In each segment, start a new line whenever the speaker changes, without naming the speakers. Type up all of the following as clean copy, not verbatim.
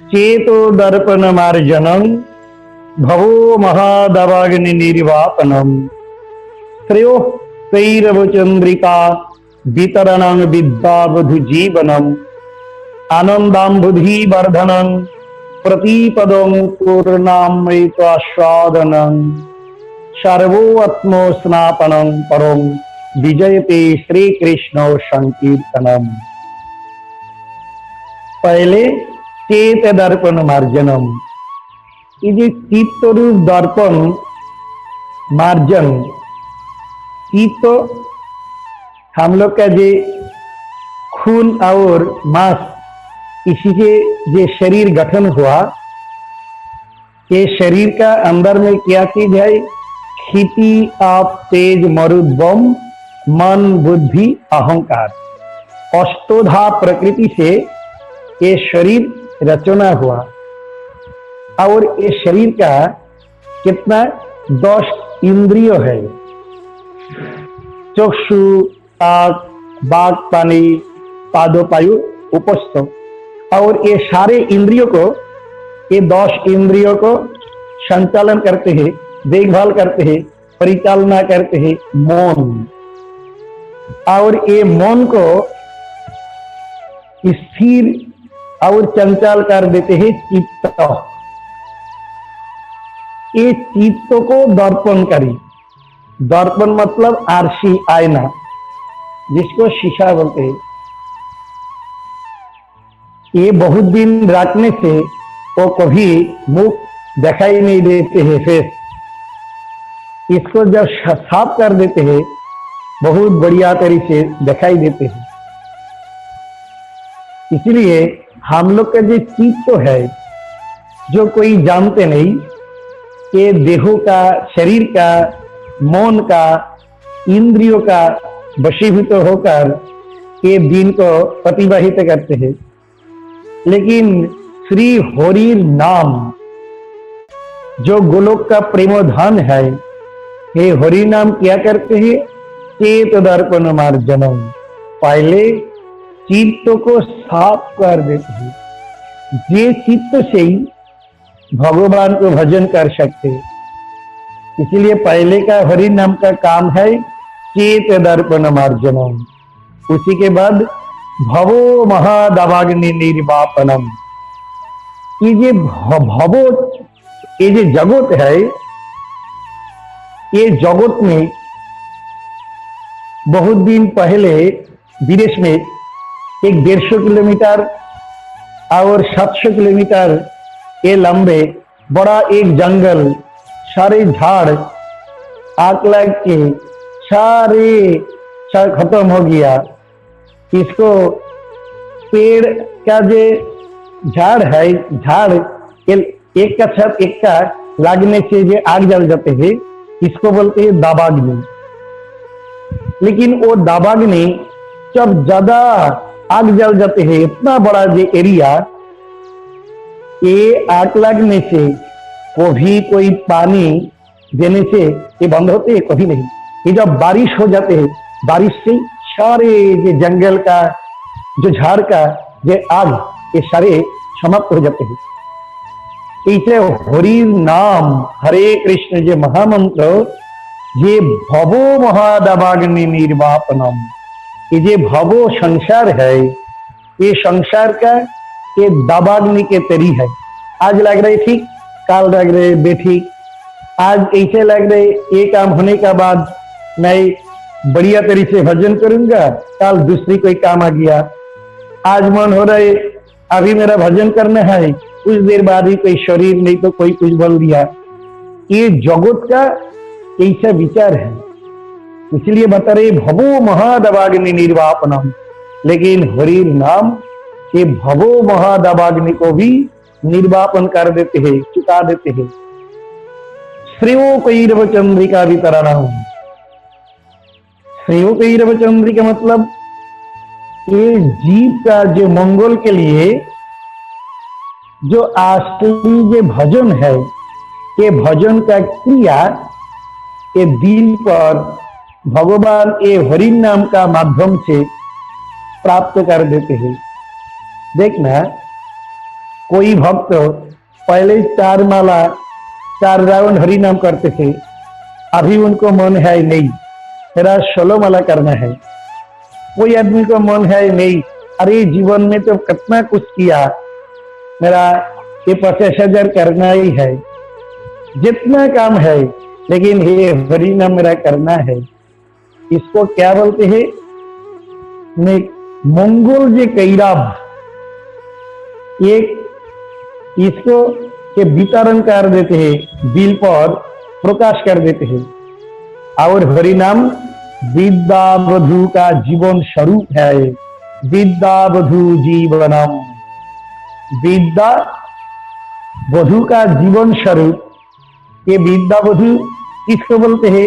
चेतो दर्पण मार्जनम भवो महादवाग्नि निर्वापनम श्रेयो कैरव चंद्रिका वितरणं विद्यावधु जीवनम आनंदाम्बुधि वर्धनं प्रतिपदं पूर्णामृतास्वादनं सर्वोत्मो स्नापनं परं विजयते श्री कृष्ण संकीर्तनम। पहले चेत दर्पण मार्जनम, ये चित्त रूप दर्पण मार्जन, चित्त हम लोग का जो खून और मांस इसी के जो शरीर गठन हुआ, ये शरीर का अंदर में क्या चीज है? क्षिति आप तेज मरुद्वम मन बुद्धि अहंकार, अष्टोधा प्रकृति से ये शरीर रचना हुआ। और ये शरीर का कितना 10 इंद्रिय है, चक्षु ताक बाग पानी पादोपायु उपस्थ, और ये सारे इंद्रियों को, ये 10 इंद्रियों को संचालन करते हैं, देखभाल करते हैं, परिचालना करते हैं मौन, और ये मौन को स्थिर और चंचल कर देते हैं चित्त। ये चित्त को दर्पण करी, दर्पण मतलब आरसी आईना, जिसको शीशा बोलते हैं। ये बहुत दिन रखने से वो कभी मुख दिखाई नहीं देते हैं फेस, इसको जब साफ कर देते हैं बहुत बढ़िया तरीके से दिखाई देते हैं। इसलिए हम लोग का जो चित्त है, जो कोई जानते नहीं, कि देहों का, शरीर का, मन का, इंद्रियों का वशीभूत होकर ये दिन को अतिबाहित करते हैं। लेकिन श्री हरि नाम जो गोलोक का प्रेमोधन है, ये हरि नाम क्या करते हैं? चेत दर्पण मार्जनम, पहले चित्त को साफ कर देते हैं। ये चित्त से ही भगवान को भजन कर सकते हैं। इसलिए पहले का हरि नाम का काम है चेत दर्पण मार्जनम, उसी के बाद भवो महादवाग्नि निर्वापनम। ये जो भवो, ये जो जगत है, ये जगत में बहुत दिन पहले विदेश में एक 150 किलोमीटर और 700 किलोमीटर ये लंबे बड़ा एक जंगल, सारे झाड़ आग लग के सारे खत्म हो गया। इसको पेड़ का जो झाड़ है, झाड़ एक का साथ एक का लगने से जो आग जल जाते हैं, इसको बोलते हैं दावाग्नि। लेकिन वो दावाग्नि जब ज्यादा आग जल जाते हैं, इतना बड़ा जो एरिया, ये आग लगने से कभी कोई पानी देने से ये बंद होते हैं, कभी नहीं। ये जब बारिश हो जाते हैं, बारिश से सारे ये जंगल का जो झाड़ का ये आग, ये सारे समाप्त हो जाते हैं। इसलिए हरि नाम, हरे कृष्ण जो महामंत्र, ये भवो महादवाग्नि निर्वापनम, ये जो भवो संसार है, ये संसार का ये दावाग्नि के तरी है। आज लग रहे ठीक, काल लग रहे बेठीक, आज ऐसे लग रहे ये काम होने का बाद मैं बढ़िया तरीके से भजन करूंगा, कल दूसरी कोई काम आ गया। आज मन हो रहा है अभी मेरा भजन करना है, कुछ देर बाद ही कोई शरीर नहीं तो कोई कुछ बोल दिया। ये जगत का ऐसा विचार है। इसलिए बता रहे भवो महादवाग्नि निर्वापनम, लेकिन हरि नाम ये भवो महादवाग्नि को भी निर्वापन कर देते हैं, चुका देते हैं। श्रेयो कैरव चंद्रिका वितरणम, श्रेयो कैरव चंद्रिका मतलब ये जीव का जो मंगल के लिए जो असली जो भजन है, ये भजन का क्रिया ये दिल पर भगवान ये हरि नाम का माध्यम से प्राप्त कर देते हैं। देखना कोई भक्त पहले 4 माला 4 राउंड हरि नाम करते थे, अभी उनको मन है नहीं मेरा 16 माला करना है। कोई आदमी को मन है नहीं, अरे जीवन में तो कितना कुछ किया, मेरा ये 50,000 करना ही है, जितना काम है लेकिन ये हरि नाम मेरा करना है। इसको क्या बोलते हैं? मंगल जे कैराब, एक इसको के वितरण कर देते हैं, दिल पर प्रकाश कर देते हैं। और हरि नाम विद्यावधु का जीवन स्वरूप है। विद्यावधु जीवनम, विद्या वधु का जीवन स्वरूप। ये विद्यावधु किसको बोलते हैं?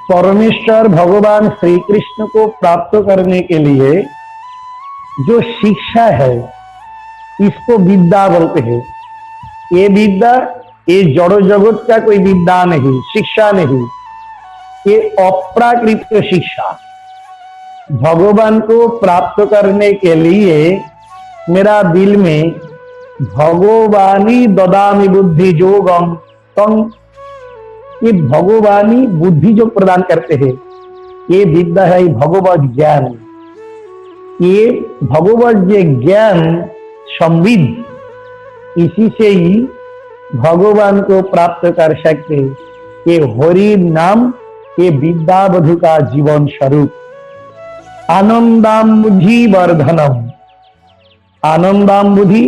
परमेश्वर भगवान श्री कृष्ण को प्राप्त करने के लिए जो शिक्षा है इसको विद्या बोलते हैं। ये विद्या ये जड़ जगत का कोई विद्या नहीं, शिक्षा नहीं, ये अप्राकृत शिक्षा। भगवान को प्राप्त करने के लिए मेरा दिल में भगवानी ददामि बुद्धि जोगम तम, ये भगवानी बुद्धि जो प्रदान करते हैं, ये विद्या है भगवत ज्ञान। ये भगवत ज्ञान संविद, इसी से ही भगवान को प्राप्त कर सकते। ये हरि नाम ये विद्यावधु का जीवन स्वरूप। आनंदाम्बुधि वर्धनम, आनंदाम्बुधि,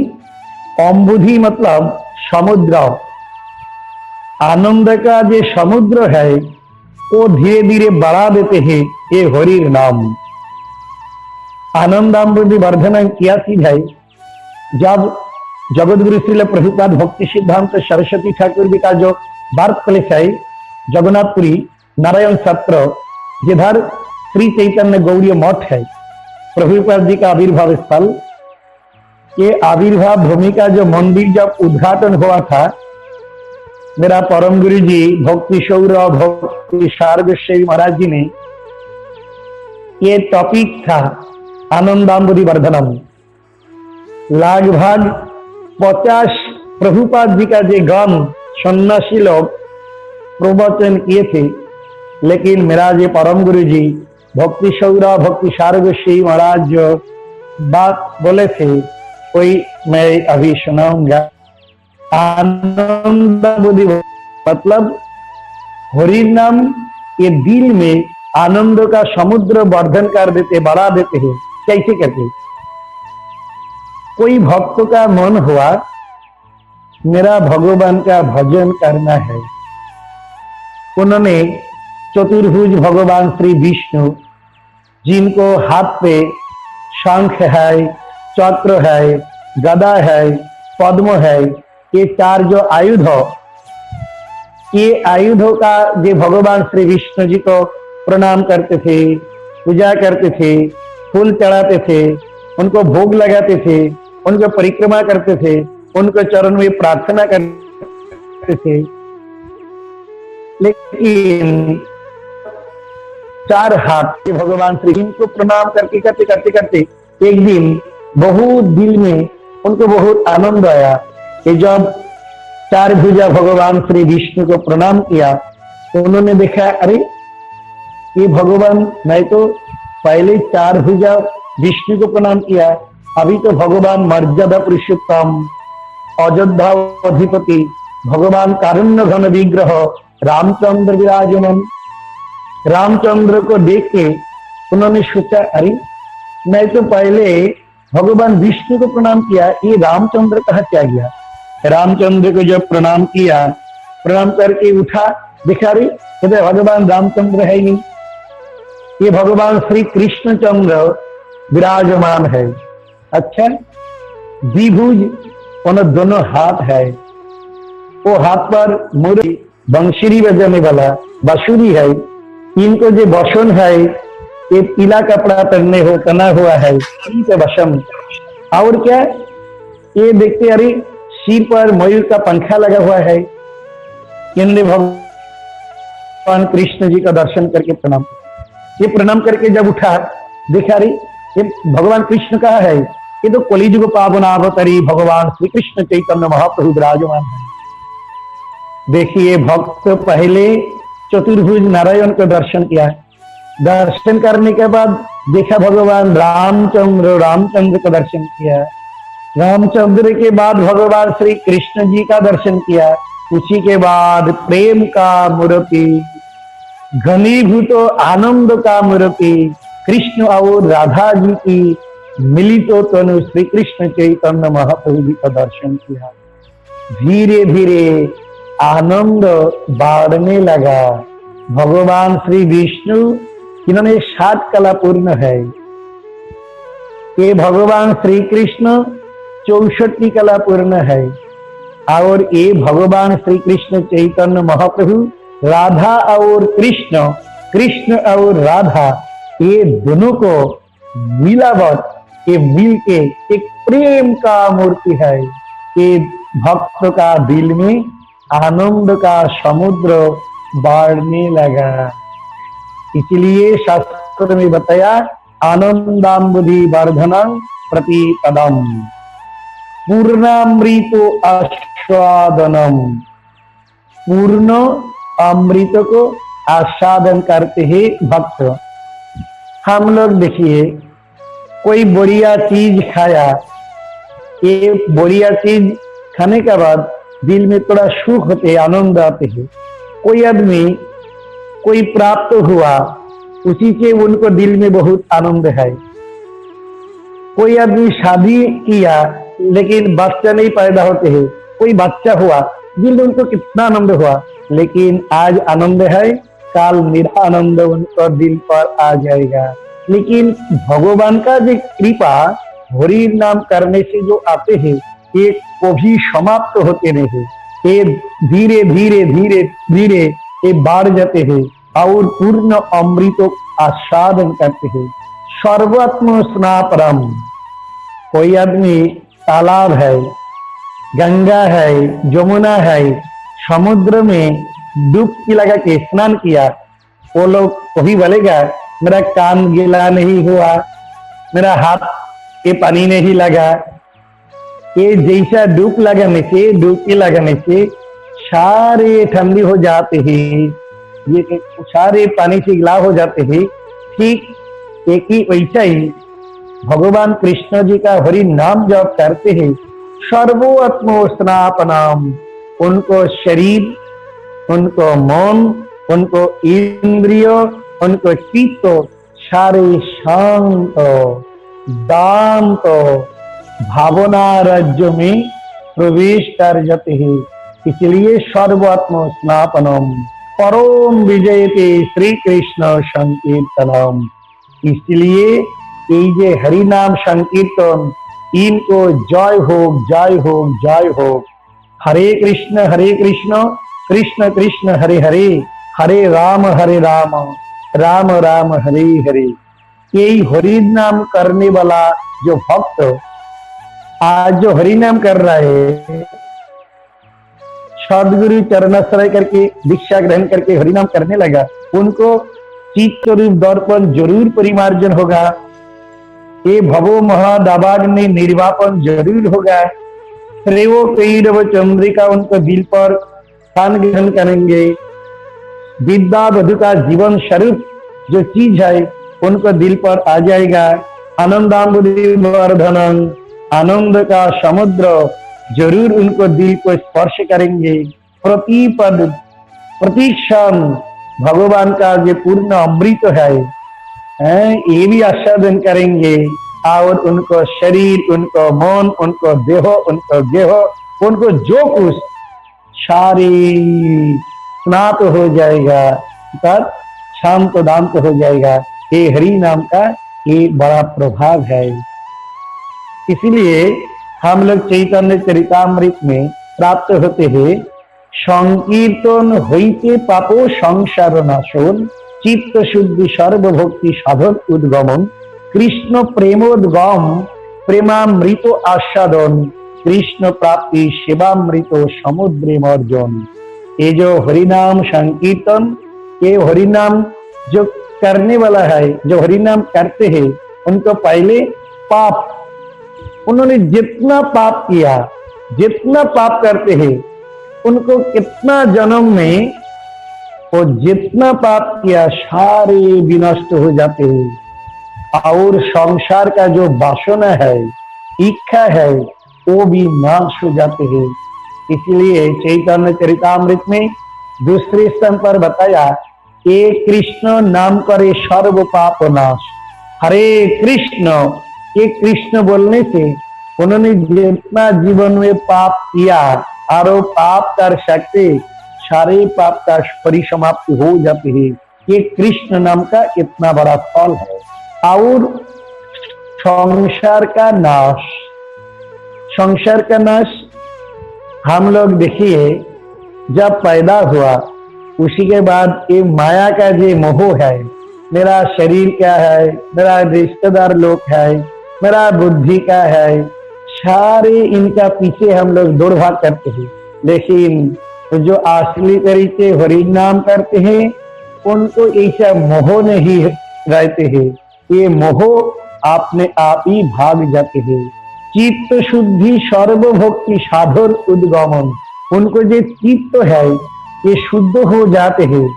अम्बुधि मतलब समुद्र। आनंद का जो समुद्र है वो धीरे धीरे बढ़ा देते हैं ये हरि नाम। आनंदाम्बुधि वर्धनम क्या चीज है? जब जगतगुरु श्रील प्रभुपाद भक्ति सिद्धांत सरस्वती ठाकुर जी का जो बर्थ प्लेस है जगन्नाथपुरी नारायण सत्र, जिधर श्री चैतन्य गौड़ी मठ है, प्रभुपाद जी का आविर्भाव स्थल। ये आविर्भाव भूमि का जो मंदिर जब उद्घाटन हुआ था, मेरा परम गुरु जी भक्ति सौरभ भक्ति सारगोस्वामी महाराज जी ने ये टॉपिक था आनंदाम्बुधि वर्धनम। लगभग 50 प्रभुपाद जी का जो गण सन्यासी लोग प्रवचन किए थे, लेकिन मेरा जो परम गुरु जी भक्ति सौरभ भक्ति सारगोस्वामी महाराज जो बात बोले थे कोई मैं अभी सुनाऊंगा। आनंदाम्बुधि मतलब हरि नाम ये दिल में आनंद का समुद्र वर्धन कर देते, बढ़ा देते हैं। कैसे करते? कोई भक्त का मन हुआ मेरा भगवान का भजन करना है, उन्होंने चतुर्भुज भगवान श्री विष्णु, जिनको हाथ पे शंख है, चक्र है, गदा है, पद्म है, ये 4 जो आयुध, ये आयुधों का जो भगवान श्री विष्णु जी को प्रणाम करते थे, पूजा करते थे, फूल चढ़ाते थे, उनको भोग लगाते थे, उनको परिक्रमा करते थे, उनको चरण में प्रार्थना करते थे। लेकिन 4 हाथ के भगवान श्री को प्रणाम करके करते करते करते एक दिन बहुत दिल में उनको बहुत आनंद आया कि जब 4 भुजा भगवान श्री विष्णु को प्रणाम किया तो उन्होंने देखा अरे ये भगवान, मैं तो पहले 4 भुजा विष्णु को प्रणाम किया, अभी तो भगवान मर्यादा पुरुषोत्तम अयोध्या अधिपति भगवान कारुण्य घन विग्रह रामचंद्र विराजमान। रामचंद्र को देख के उन्होंने सोचा अरे मैं तो पहले भगवान विष्णु को प्रणाम किया, ये रामचंद्र कहाँ क्या गया? रामचंद्र को जब प्रणाम किया, प्रणाम करके उठा, देखा रे ये तो भगवान रामचंद्र है नहीं, ये भगवान श्री कृष्णचंद्र विराजमान है। अच्छा, द्विभुज उन दोनों हाथ है, वो हाथ पर मुरली बंशीरी बजाने वाला बांसुरी है, इनको जो बसन है ये पीला कपड़ा पहनने हो तना हुआ है, ठीक है बसम। और क्या ये देखते अरे सिर पर मयूर का पंखा लगा हुआ है, इनने भगवान कृष्ण जी का दर्शन करके प्रणाम, ये प्रणाम करके जब उठा देखा अरे ये भगवान कृष्ण कहाँ है? ये तो कलिजुग पावन अवतारी भगवान श्री कृष्ण चैतन्य महाप्रभु विराजमान है। देखिए भक्त पहले चतुर्भुज नारायण को दर्शन किया, दर्शन करने के बाद देखा भगवान रामचंद्र को दर्शन किया, रामचंद्र के बाद भगवान श्री कृष्ण जी का दर्शन किया, उसी के बाद प्रेम का मूर्ति घनीभूत आनंद का मूर्ति कृष्ण और राधा जी की मिलित तनु श्री कृष्ण चैतन्य महाप्रभु जी का दर्शन किया। धीरे धीरे आनंद बढ़ने लगा। भगवान श्री विष्णु इन्होंने 7 कला पूर्ण है, ये भगवान श्री कृष्ण 64 कला पूर्ण है, और ये भगवान श्री कृष्ण चैतन्य महाप्रभु राधा और कृष्ण, कृष्ण और राधा, ये दोनों को मिलावट, ये मिल के एक प्रेम का मूर्ति है। ये भक्त का दिल में आनंद का समुद्र बढ़ने लगा। इसलिए शास्त्र में बताया आनंदाम्बुधि वर्धनम प्रतिपदम पूर्णामृतो आस्वादनम। पूर्ण अमृत को आस्वादन करते हैं भक्त। हम लोग देखिए कोई बढ़िया चीज खाया, ये बढ़िया चीज खाने के बाद दिल में थोड़ा सुख होते, आनंद आते हैं। कोई आदमी कोई प्राप्त हुआ, उसी से उनको दिल में बहुत आनंद है। कोई आदमी शादी किया लेकिन बच्चा नहीं पैदा होते हैं, कोई बच्चा हुआ, दिल में उनको कितना आनंद हुआ, लेकिन आज आनंद है, काल मेरा आनंद उनको दिल पर आ जाएगा। लेकिन भगवान का जो कृपा हरि नाम करने से जो आते हैं, ये कभी समाप्त होते नहीं, ये धीरे धीरे धीरे धीरे ये बढ़ जाते हैं और पूर्ण अमृत आस्वादन करते हैं। सर्वात्म स्नापरम। कोई आदमी तालाब है, गंगा है, जमुना है, समुद्र में डुबकी लगा के स्नान किया, वो लोग वही बोलेगा मेरा कान गीला नहीं हुआ, मेरा हाथ के पानी नहीं लगा। ये जैसा डुबकी लगाने से सारे ठंडी हो जाते हैं, ये सारे पानी से गिला हो जाते हैं। ठीक एक ही वैसा ही भगवान कृष्ण जी का हरि नाम जप करते हैं, सर्वोत्म स्नापनम। उनको शरीर, उनको मन, उनको इंद्रिय, उनको चित्त सारे शांत दांत भावना राज्य में प्रवेश कर जाते हैं। इसलिए सर्वात्म स्नापनम परम विजयते श्री कृष्ण संकीर्तनम। इसलिए ये जे हरि नाम संकीर्तन, इनको जय हो जय हो जय हो। हरे कृष्ण कृष्ण कृष्ण हरे हरे, हरे राम राम राम हरे हरे। यही हरि नाम करने वाला जो भक्त आज जो हरि नाम कर रहा है, सदगुरु चरणाश्रय करके दीक्षा ग्रहण करके हरि नाम करने लगा, उनको चित्त रूप दर्पण जरूर परिमार्जन होगा, ये भवो महादावाग्नि निर्वापन जरूर होगा। श्रेयो कैरव चंद्रिका उनको दिल पर स्थान ग्रहण करेंगे। विद्या वधु का जीवन स्वरूप जो चीज है उनको दिल पर आ जाएगा। आनंदाम्बुधि वर्धनम, आनंद का समुद्र जरूर उनको दिल को स्पर्श करेंगे। प्रतिपद प्रतिक्षण भगवान का जो पूर्ण अमृत है, ये भी आस्वादन करेंगे। और उनको शरीर, उनको मन, उनको देह, उनको गेह, उनको जो कुछ सारी स्नात हो जाएगा, तब शांत दांत हो जाएगा। ये हरि नाम का ये बड़ा प्रभाव है। इसलिए हम लोग चैतन्य चरितामृत में प्राप्त होते हैं, संकीर्तन होइते पापो संसार नाशन, चित्त शुद्धि सर्वभक्ति साधन उद्गमन, कृष्ण प्रेमोद्गम प्रेमामृत आस्वादन, कृष्ण प्राप्ति सेवामृत समुद्रे मर्जन। ये जो हरिनाम संकीर्तन, ये हरिनाम जो करने वाला है, जो हरिनाम करते हैं, उनको पहले पाप उन्होंने जितना पाप किया, जितना पाप करते हैं, उनको कितना जन्म में वो जितना पाप किया सारे विनष्ट हो जाते हैं, और संसार का जो वासना है, इच्छा है, वो भी नाश हो जाते हैं। इसलिए चैतन्य चरितामृत में दूसरे स्थान पर बताया, ये कृष्ण नाम करे सर्व पाप नाश। हरे कृष्ण, ये कृष्ण बोलने से उन्होंने जितना जीवन में पाप किया और वो पाप कर सकते, सारे पाप का परिसमाप्ति हो जाती है। ये कृष्ण नाम का इतना बड़ा फल है। और संसार का नाश, संसार का नाश हम लोग देखिए, जब पैदा हुआ उसी के बाद ये माया का जो मोह है, मेरा शरीर क्या है, मेरा रिश्तेदार लोग है, मेरा बुद्धि का है, सारे इनका पीछे हम लोग दौड़ भाग करते हैं। लेकिन तो जो असली तरीके हरि नाम करते हैं, उनको ऐसा मोह नहीं रहते हैं। ये मोह अपने आप ही भाग जाते हैं। चित्त शुद्धि सर्वभक्ति साधन उद्गमन, उनको जो चित्त है ये शुद्ध हो जाते हैं,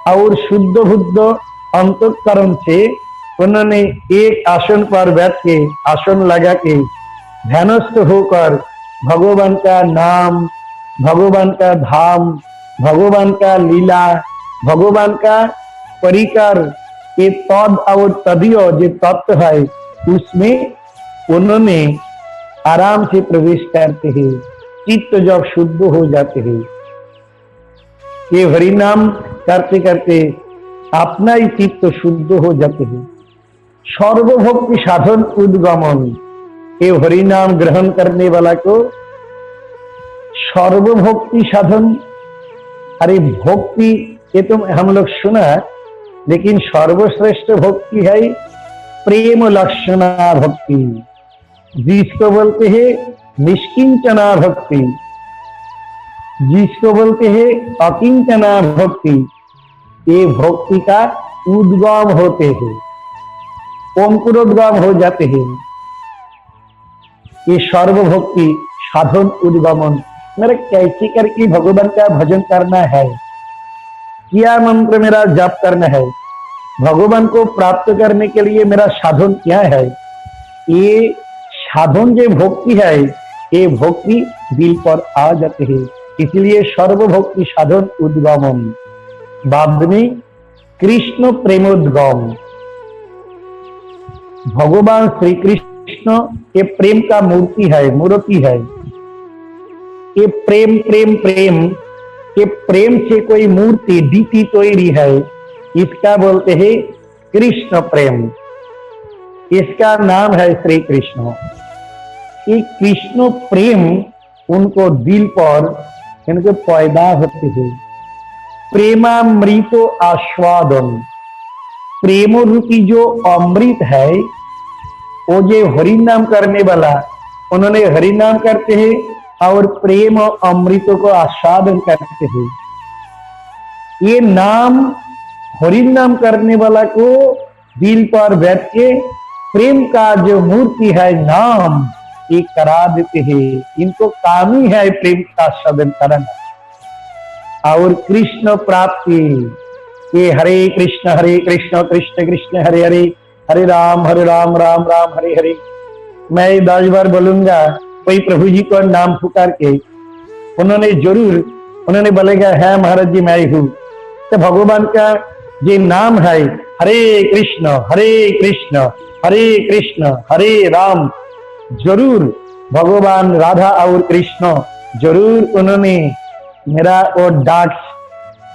और शुद्ध बुद्ध अंतःकरण से उन्होंने एक आसन पर बैठ के, आसन लगा के ध्यानस्थ होकर भगवान का नाम, भगवान का धाम, भगवान का लीला, भगवान का परिकर, ये तद और तदीय जो तत्व है उसमें उन्होंने आराम से प्रवेश करते हैं। चित्त जब शुद्ध हो जाते हैं, ये हरि नाम करते करते अपना ही चित्त शुद्ध हो जाते हैं। सर्वभक्ति साधन उद्गमन, ये हरि नाम ग्रहण करने वाला को सर्वभक्ति साधन, अरे भक्ति ये तो हम लोग सुना, लेकिन सर्वश्रेष्ठ भक्ति है प्रेम लक्षणा भक्ति, जिसको बोलते हैं निष्किंचना भक्ति, जिसको बोलते हैं अकिंचना भक्ति। ये भक्ति का उद्गम होते हैं, अंकुरोद्गम हो जाते हैं। ये सर्वभक्ति साधन उद्गमन, मेरा कैसे करके भगवान का भजन करना है, क्या मंत्र मेरा जाप करना है, भगवान को प्राप्त करने के लिए मेरा साधन क्या है, ये साधन जो भक्ति है, ये भक्ति दिल पर आ जाते हैं। इसलिए सर्वभक्ति साधन उद्गमन। बाद में कृष्ण प्रेमोद्गम, भगवान श्री कृष्ण ये प्रेम का मूर्ति है, मूर्ति है। ये प्रेम प्रेम प्रेम, ये प्रेम से कोई मूर्ति दीति तोड़ी है, इसका बोलते हैं कृष्ण प्रेम, इसका नाम है श्री कृष्ण। ये कृष्ण प्रेम उनको दिल पर इनके पैदा होते हैं। प्रेमामृतो आस्वादन, प्रेम रूपी जो अमृत है, वो जो हरि नाम करने वाला, उन्होंने हरि नाम करते हैं और प्रेम अमृतों को आस्वादन करते हैं। ये नाम हरि नाम करने वाला को दिल पर बैठ के प्रेम का जो मूर्ति है नाम, ये करा देते हैं। इनको काम ही है प्रेम का सदन करना और कृष्ण प्राप्ति। ये हरे कृष्ण कृष्ण कृष्ण हरे हरे, हरे राम राम राम हरे हरे। मैं 10 बार बोलूंगा, कोई प्रभु जी को नाम पुकार के उन्होंने जरूर, उन्होंने बोलेगा है महाराज जी मैं हूं, तो भगवान का ये नाम है हरे कृष्ण हरे राम, जरूर भगवान राधा और कृष्ण जरूर उन्होंने मेरा वो डाक,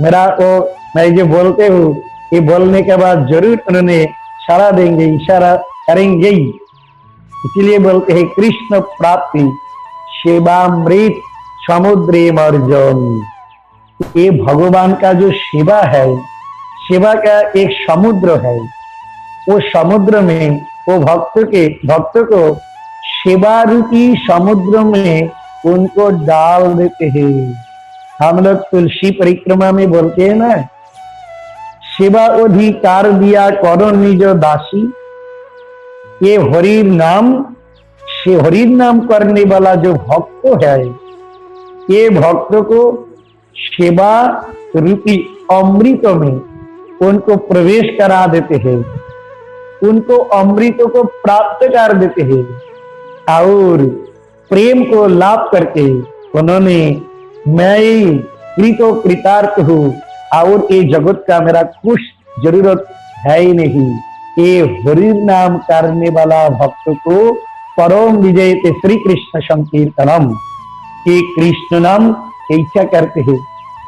मेरा वो मैं जो बोलते हूँ, ये बोलने के बाद जरूर उन्होंने इशारा देंगे, इशारा करेंगे। इसीलिए बोलते हैं कृष्ण प्राप्ति सेवामृत समुद्रे मर्जन। ये भगवान का जो सेवा है, सेवा का एक समुद्र है, वो समुद्र में वो भक्त को सेवा रूपी समुद्र में उनको डाल देते हैं। हम लोग तुलसी परिक्रमा में बोलते हैं ना, सेवा अधिकार दिया करो निज दासी। ये हरि नाम से हरि नाम करने वाला जो भक्त है, ये भक्त को सेवा रूपी अमृत में उनको प्रवेश करा देते हैं, उनको अमृत को प्राप्त कर देते हैं और प्रेम को लाभ करके उन्होंने मैं कृतो कृतार्थ हूँ और ये जगत का मेरा कुछ जरूरत है ही नहीं। ये हरि नाम करने वाला भक्त को परम विजय श्री कृष्ण संकीर्तनम, ये कृष्ण नाम इच्छा करते हैं।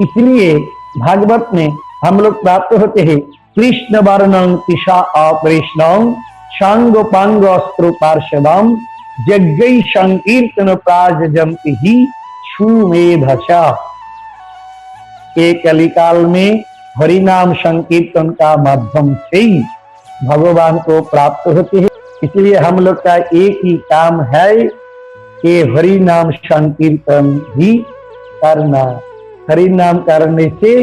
इसलिए भागवत में हम लोग प्राप्त होते हैं कृष्ण वर्णं तिषा अकृष्णं सांग पांग अस्त्र पार्षदम यज्ञ संकीर्तन प्राजजंति ही सुमेधसा। एक कलिकाल में हरि नाम संकीर्तन का माध्यम से ही भगवान को प्राप्त होते हैं। इसलिए हम लोग का एक ही काम है कि हरि नाम संकीर्तन ही करना। हरि नाम करने से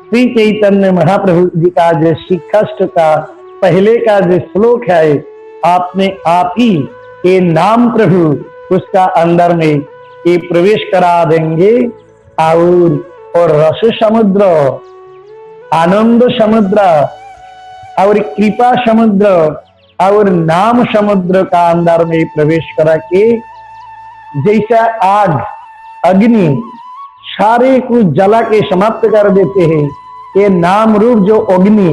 श्री चैतन्य महाप्रभु जी का जो शिक्षाष्ट का पहले का जो श्लोक है, आपने आप ही ये नाम प्रभु उसका अंदर में ये प्रवेश करा देंगे और रस समुद्र, आनंद समुद्र और कृपा समुद्र और नाम समुद्र का अंदर में प्रवेश करा के जैसा आग अग्नि सारे को जला के समाप्त कर देते हैं, ये नाम रूप जो अग्नि,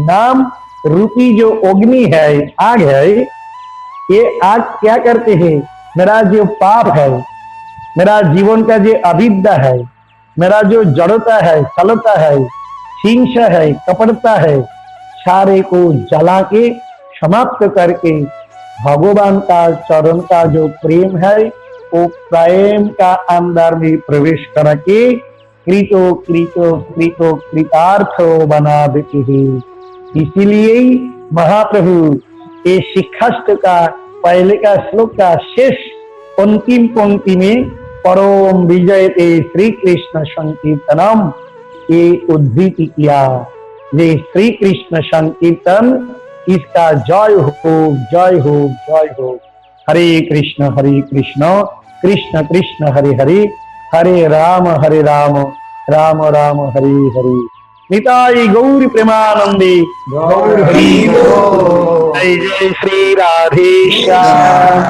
नाम रूपी जो अग्नि है, आग है, ये आग क्या करते हैं? मेरा जो पाप है, मेरा जीवन का जो अविद्या है, मेरा जो जड़ता है, छलता है, हिंसा है, कपटता है, सारे को जला के समाप्त करके भगवान का चरण का जो प्रेम है वो प्रेम का अंदर में प्रवेश करके कृतो कृतो कृतो कृतार्थ बना देते हैं। इसीलिए महाप्रभु ये शिक्षाष्ट का पहले का श्लोक का शेष अंतिम पंक्ति में परम विजयते श्री कृष्ण संकीर्तनम ये उद्धृति किया। ये श्री कृष्ण संकीर्तन, इसका जय हो जय हो जय हो। हरे कृष्ण कृष्ण कृष्ण हरे हरे, हरे राम राम राम हरे हरे। निताई गौरी प्रेमानंदे गौर हरि बोल। जय जय श्री राधेश्याम।